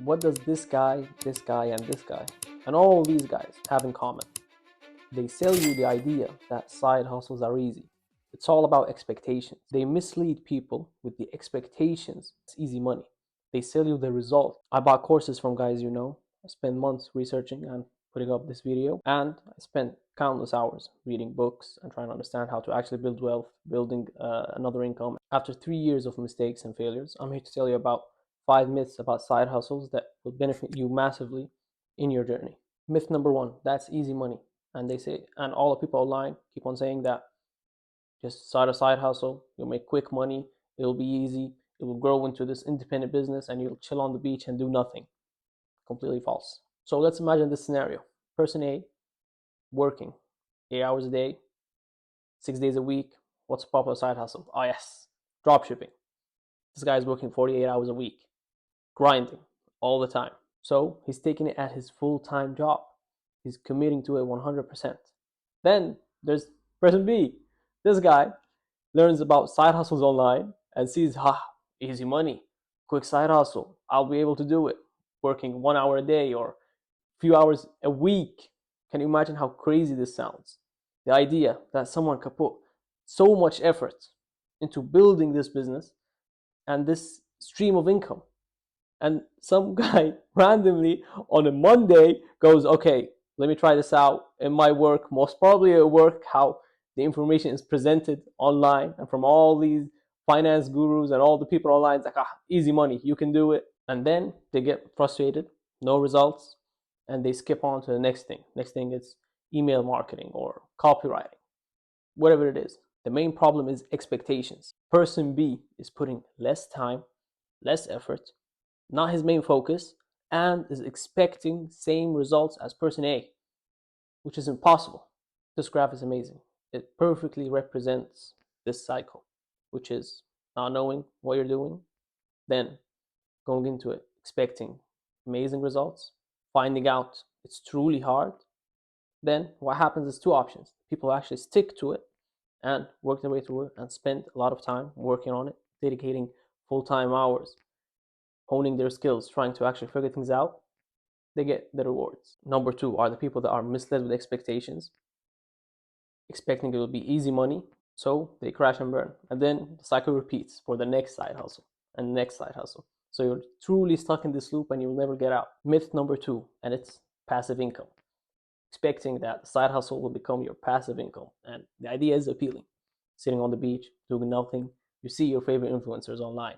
what does this guy, and this guy, and all these guys have in common? They sell you the idea that side hustles are easy. It's all about expectations. They mislead people with the expectations. It's easy money. They sell you the result. I bought courses from guys I spent months researching and putting up this video, and I spent countless hours reading books and trying to understand how to actually build wealth, building another income. After 3 years of mistakes and failures, I'm here to tell you about 5 myths about side hustles that will benefit you massively in your journey. Myth number one, that's easy money. And they say, and all the people online keep on saying that just start a side hustle, you'll make quick money, it'll be easy, it will grow into this independent business, and you'll chill on the beach and do nothing. Completely false. So let's imagine this scenario. Person A working 8 hours a day, 6 days a week. What's a popular side hustle? Oh yes, drop shipping. This guy is working 48 hours a week, grinding all the time. So he's taking it at his full-time job. He's committing to it 100%. Then there's person B. This guy learns about side hustles online and sees, easy money, quick side hustle. I'll be able to do it working 1 hour a day or a few hours a week. Can you imagine how crazy this sounds? The idea that someone could put so much effort into building this business and this stream of income, and some guy randomly on a Monday goes, okay, let me try this out. It might work. Most probably it'll work how the information is presented online and from all these finance gurus and all the people online. It's like, easy money, you can do it. And then they get frustrated, no results, and they skip on to the next thing. Next thing is email marketing or copywriting, whatever it is. The main problem is expectations. Person B is putting less time, less effort, not his main focus, and is expecting same results as person A, which is impossible. This graph is amazing. It perfectly represents this cycle, which is not knowing what you're doing, then going into it expecting amazing results, finding out it's truly hard. Then what happens is two options. People actually stick to it and work their way through it and spend a lot of time working on it, dedicating full-time hours, honing their skills, trying to actually figure things out. They get the rewards. Number two are the people that are misled with expectations, expecting it will be easy money, so they crash and burn. And then the cycle repeats for the next side hustle and the next side hustle. So you're truly stuck in this loop and you'll never get out. Myth number two, and it's passive income. Expecting that the side hustle will become your passive income. And the idea is appealing. Sitting on the beach, doing nothing. You see your favorite influencers online.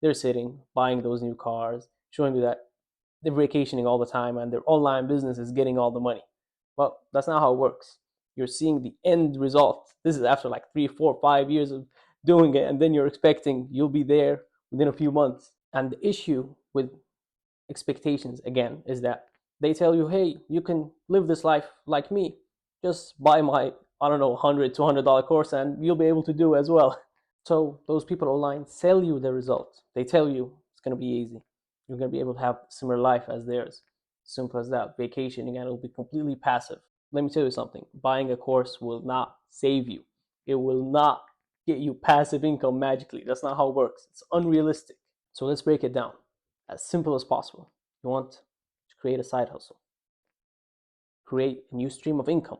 They're sitting, buying those new cars, showing you that they're vacationing all the time and their online business is getting all the money. Well, that's not how it works. You're seeing the end result. This is after like 3, 4, 5 years of doing it, and then you're expecting you'll be there within a few months. And the issue with expectations, again, is that they tell you, hey, you can live this life like me. Just buy my, I don't know, $100, $200 course and you'll be able to do as well. So those people online sell you the result. They tell you it's going to be easy. You're going to be able to have a similar life as theirs. Simple as that. Vacationing, and it'll be completely passive. Let me tell you something. Buying a course will not save you. It will not get you passive income magically. That's not how it works. It's unrealistic. So let's break it down as simple as possible. You want to create a side hustle. Create a new stream of income.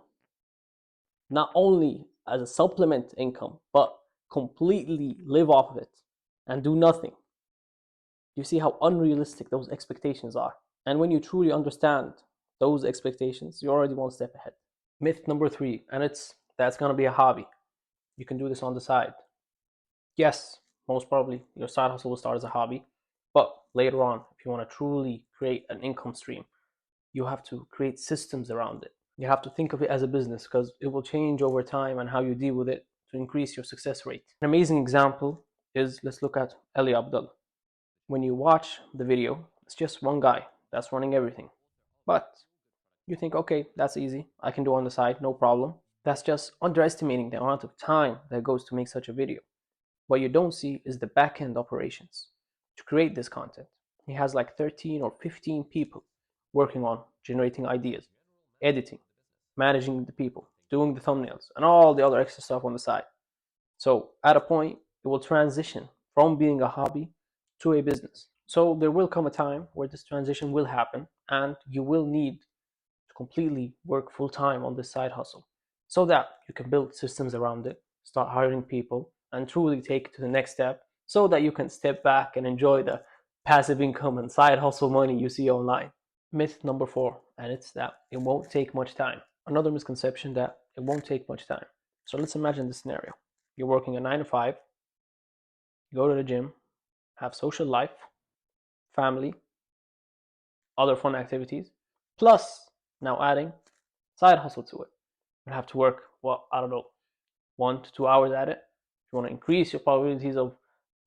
Not only as a supplement income, but completely live off of it and do nothing. You see how unrealistic those expectations are. And when you truly understand those expectations, you're already one step ahead. Myth number three, and that's going to be a hobby. You can do this on the side. Yes, most probably your side hustle will start as a hobby, but later on, if you want to truly create an income stream, you have to create systems around it. You have to think of it as a business because it will change over time and how you deal with it to increase your success rate. An amazing example is, let's look at Ali Abdullah. When you watch the video, it's just one guy that's running everything. But you think, okay, that's easy. I can do on the side, no problem. That's just underestimating the amount of time that goes to make such a video. What you don't see is the back-end operations to create this content. He has like 13 or 15 people working on generating ideas, editing, managing the people, doing the thumbnails, and all the other extra stuff on the side. So at a point, it will transition from being a hobby to a business. So there will come a time where this transition will happen and you will need to completely work full time on this side hustle so that you can build systems around it, start hiring people, and truly take it to the next step so that you can step back and enjoy the passive income and side hustle money you see online. Myth number 4, and it's that it won't take much time. Another misconception that it won't take much time. So let's imagine this scenario. You're working a 9 to 5, you go to the gym, have social life, family, other fun activities, plus now adding side hustle to it. You have to work, well, I don't know, 1 to 2 hours at it. If you want to increase your probabilities of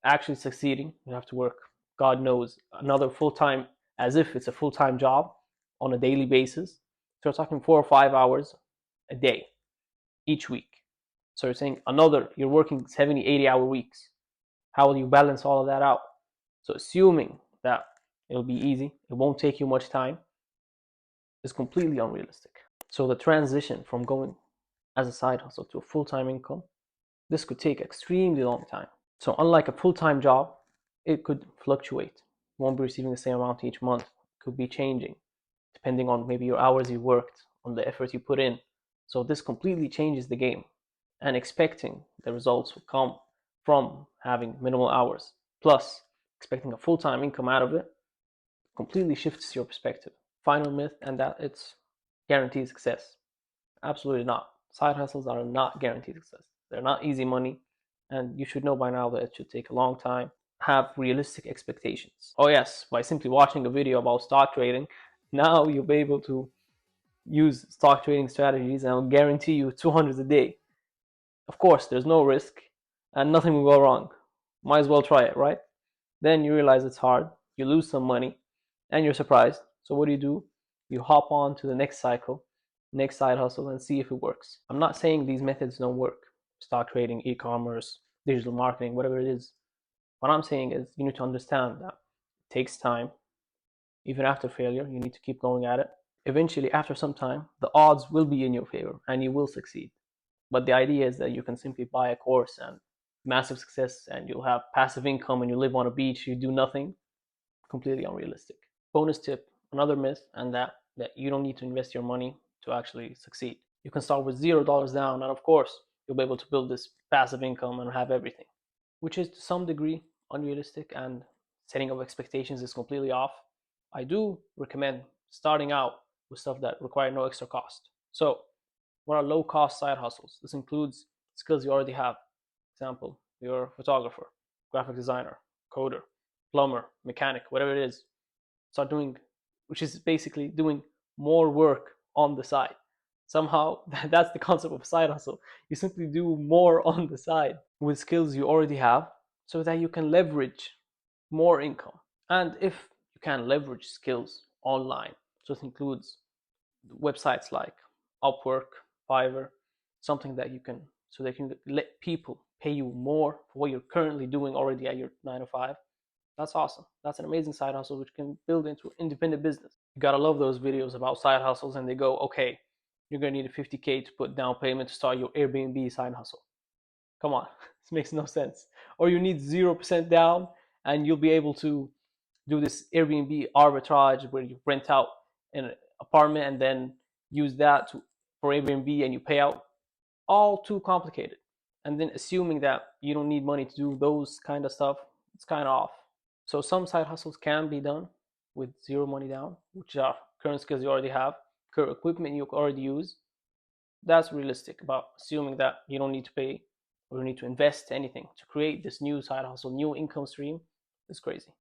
actually succeeding, you have to work, God knows, another full time, as if it's a full time job on a daily basis. So you're talking 4 or 5 hours a day each week. So you're saying you're working 70, 80-hour weeks. How will you balance all of that out? So assuming that it'll be easy, it won't take you much time, is completely unrealistic. So the transition from going as a side hustle to a full-time income, this could take extremely long time. So unlike a full-time job, it could fluctuate. You won't be receiving the same amount each month. It could be changing depending on maybe your hours you worked, on the effort you put in. So this completely changes the game, and expecting the results will come from having minimal hours plus expecting a full-time income out of it completely shifts your perspective. Final myth, and that it's guaranteed success. Absolutely not. Side hustles are not guaranteed success. They're not easy money, and you should know by now that it should take a long time. Have realistic expectations. Oh yes, by simply watching a video about stock trading, now you'll be able to use stock trading strategies and I'll guarantee you 200 a day. Of course, there's no risk and nothing will go wrong. Might as well try it, right? Then you realize it's hard, you lose some money, and you're surprised. So what do? You hop on to the next cycle, next side hustle, and see if it works. I'm not saying these methods don't work. Stock trading, e-commerce, digital marketing, whatever it is. What I'm saying is you need to understand that it takes time. Even after failure, you need to keep going at it. Eventually, after some time, the odds will be in your favor and you will succeed. But the idea is that you can simply buy a course and massive success and you'll have passive income and you live on a beach, you do nothing. Completely unrealistic. Bonus tip, another myth, and that you don't need to invest your money to actually succeed. You can start with $0 down, and of course, you'll be able to build this passive income and have everything, which is to some degree unrealistic, and setting of expectations is completely off. I do recommend starting out with stuff that require no extra cost. So, what are low cost side hustles? This includes skills you already have. Example, you're a photographer, graphic designer, coder, plumber, mechanic, whatever it is. Start doing, which is basically doing more work on the side. Somehow, that's the concept of side hustle. You simply do more on the side with skills you already have so that you can leverage more income. And if you can leverage skills online, so it includes websites like Upwork, Fiverr, something that you can, so they can let people pay you more for what you're currently doing already at your 9 to 5. That's awesome. That's an amazing side hustle which can build into an independent business. You gotta love those videos about side hustles and they go, okay, you're gonna need a 50K to put down payment to start your Airbnb side hustle. Come on, this makes no sense. Or you need 0% down and you'll be able to do this Airbnb arbitrage where you rent out an apartment and then use that for Airbnb and you pay out. All too complicated. And then assuming that you don't need money to do those kind of stuff, it's kind of off. So some side hustles can be done with zero money down, which are current skills you already have, current equipment you already use. That's realistic. About assuming that you don't need to pay or you need to invest anything to create this new side hustle, new income stream, is crazy.